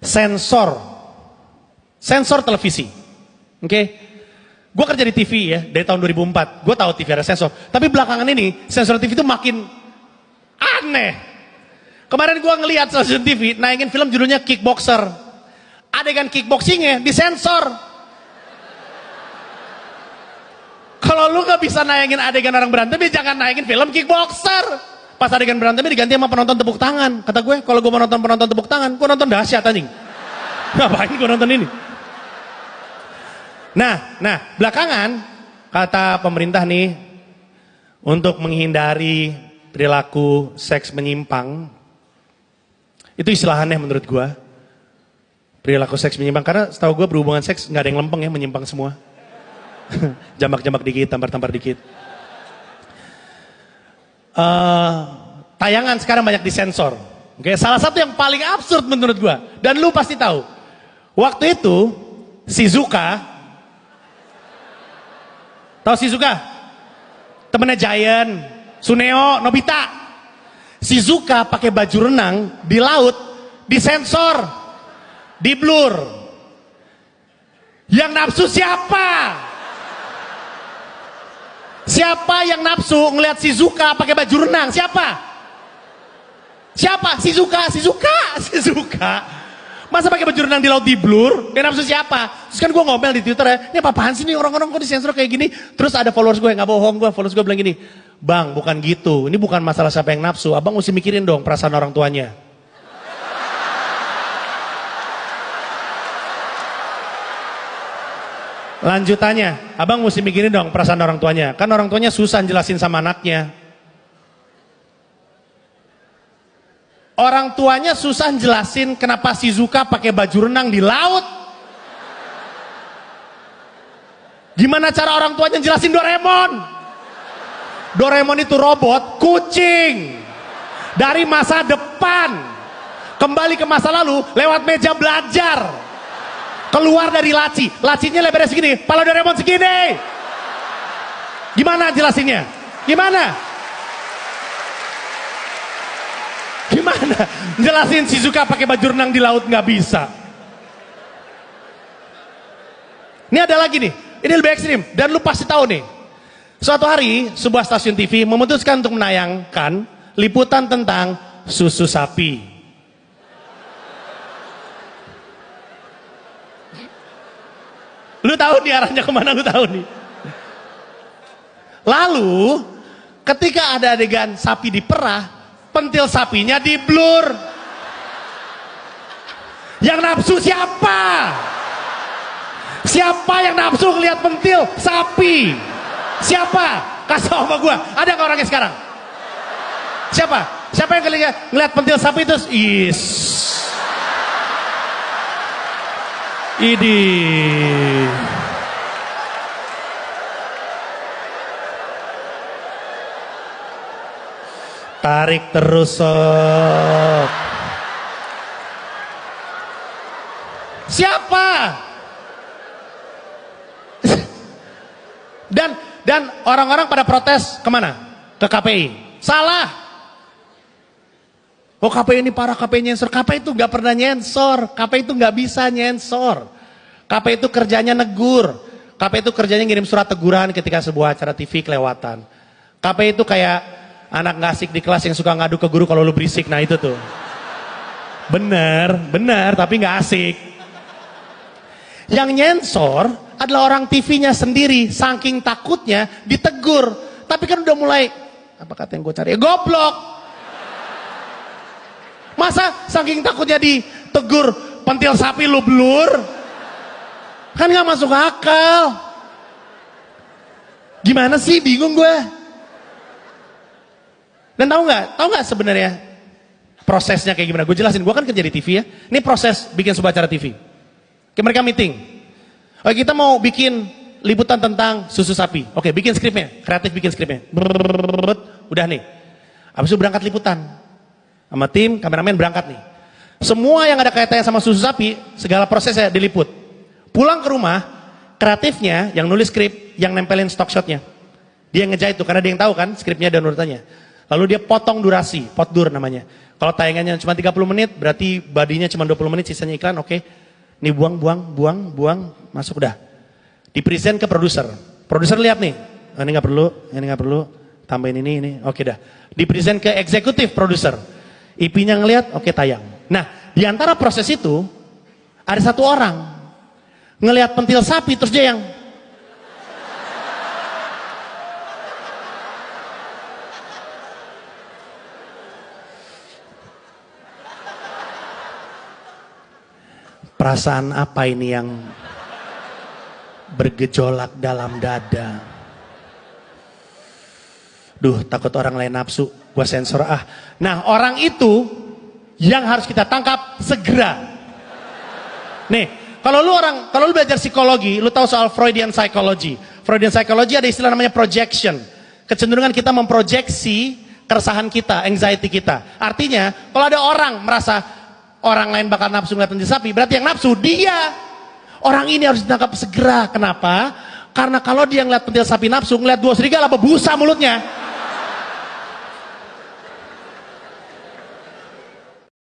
sensor televisi. Oke? Gue kerja di TV ya, dari tahun 2004. Gue tahu TV ada sensor. Tapi belakangan ini, sensor TV itu makin aneh. Kemarin gue ngelihat stasiun TV, naikin film judulnya Kickboxer. Adegan kickboxingnya disensor. Kalau lu gak bisa nayangin adegan orang berantem, ya jangan nayangin film Kickboxer. Pas adegan berantemnya diganti sama penonton tepuk tangan. Kata gue, kalau gue mau nonton penonton tepuk tangan, gue nonton dahsyat anjing. Ngapain gue nonton ini? Nah, belakangan kata pemerintah nih untuk menghindari perilaku seks menyimpang, itu istilahannya menurut gue, perilaku seks menyimpang, karena setahu gue berhubungan seks nggak ada yang lempeng ya, menyimpang semua, jambak-jambak dikit, tampar-tampar dikit. Tayangan sekarang banyak disensor. Oke, salah satu yang paling absurd menurut gue, dan lu pasti tahu, waktu itu Shizuka. Tahu Shizuka? Temennya Giant, Suneo, Nobita. Shizuka pakai baju renang di laut, disensor, di blur. Yang nafsu siapa? Siapa yang nafsu ngelihat Shizuka pakai baju renang? Siapa? Siapa? Shizuka. Masa pakai baju renang di laut di blur? Yang nafsu siapa? Terus kan gue ngomel di Twitter ya, ini apa-apaan sih nih orang-orang kok disensor kayak gini? Terus ada followers gue, gak bohong gue, followers gue bilang gini, Bang bukan gitu, ini bukan masalah siapa yang nafsu, abang mesti mikirin dong perasaan orang tuanya. Lanjutannya, abang mesti mikirin dong perasaan orang tuanya, kan orang tuanya susah jelasin sama anaknya. Orang tuanya susah jelasin kenapa Shizuka pakai baju renang di laut. Gimana cara orang tuanya jelasin Doraemon? Doraemon itu robot kucing dari masa depan kembali ke masa lalu lewat meja belajar, keluar dari laci, lacinya lebarnya segini, kepala Doraemon segini. Gimana jelasinnya? Gimana jelasin Shizuka pakai baju renang di laut? Nggak bisa. Ini ada lagi nih, ini lebih ekstrim dan lu pasti tahu nih. Suatu hari sebuah stasiun TV memutuskan untuk menayangkan liputan tentang susu sapi. Lu tahu nih arahnya kemana, lu tahu nih. Lalu ketika ada adegan sapi diperah, pentil sapinya di blur. Yang nafsu siapa? Siapa yang nafsu ngeliat pentil sapi? Siapa? Kasih tau sama gue, ada gak orangnya sekarang? Siapa? Siapa yang ngeliat pentil sapi itu? Is. Idi. Tarik terus sob. Siapa? Dan orang-orang pada protes kemana? Ke KPI. Salah. Oh KPI ini parah, KPI nyensor. KPI itu gak pernah nyensor. KPI itu gak bisa nyensor. KPI itu kerjanya negur. KPI itu kerjanya ngirim surat teguran ketika sebuah acara TV kelewatan. KPI itu kayak anak gak asik di kelas yang suka ngadu ke guru kalau lu berisik. Nah itu tuh. Bener tapi gak asik. Yang nyensor adalah orang TV-nya sendiri, saking takutnya ditegur. Tapi kan udah mulai, apa kata yang gue cari? Goblok. Masa saking takutnya ditegur, pentil sapi lu blur? Kan gak masuk akal. Gimana sih, bingung gue. Dan tahu nggak sebenarnya prosesnya kayak gimana? Gue jelasin, gue kan kerja di TV ya. Ini proses bikin sebuah acara TV. Kayak mereka meeting. Oke, kita mau bikin liputan tentang susu sapi. Oke, bikin skripnya, kreatif bikin skripnya. Udah nih. Habis itu berangkat liputan. Sama tim, kameramen berangkat nih. Semua yang ada kaitannya sama susu sapi, segala prosesnya diliput. Pulang ke rumah, kreatifnya yang nulis skrip, yang nempelin stock shotnya. Dia yang ngejahit tuh, karena dia yang tahu kan skripnya dan urutannya. Lalu dia potong durasi, potdur namanya. Kalau tayangannya cuma 30 menit, berarti badinya cuma 20 menit, sisanya iklan, oke. Nih buang, masuk udah. Di-present ke produser. Produser lihat nih, ini nggak perlu, tambahin ini, oke dah. Di-present ke eksekutif produser. IP-nya ngelihat, oke tayang. Nah, di antara proses itu, ada satu orang, ngelihat pentil sapi, terus dia yang, perasaan apa ini yang bergejolak dalam dada? Duh, takut orang lain nafsu, gua sensor ah. Nah, orang itu yang harus kita tangkap segera. Nih, kalau lu belajar psikologi, lu tahu soal Freudian psychology. Freudian psychology ada istilah namanya projection. Kecenderungan kita memproyeksi keresahan kita, anxiety kita. Artinya, kalau ada orang merasa orang lain bakal nafsu ngeliat pentil sapi, berarti yang nafsu dia. Orang ini harus ditangkap segera. Kenapa? Karena kalau dia ngeliat pentil sapi nafsu, ngeliat dua serigala bebusa mulutnya.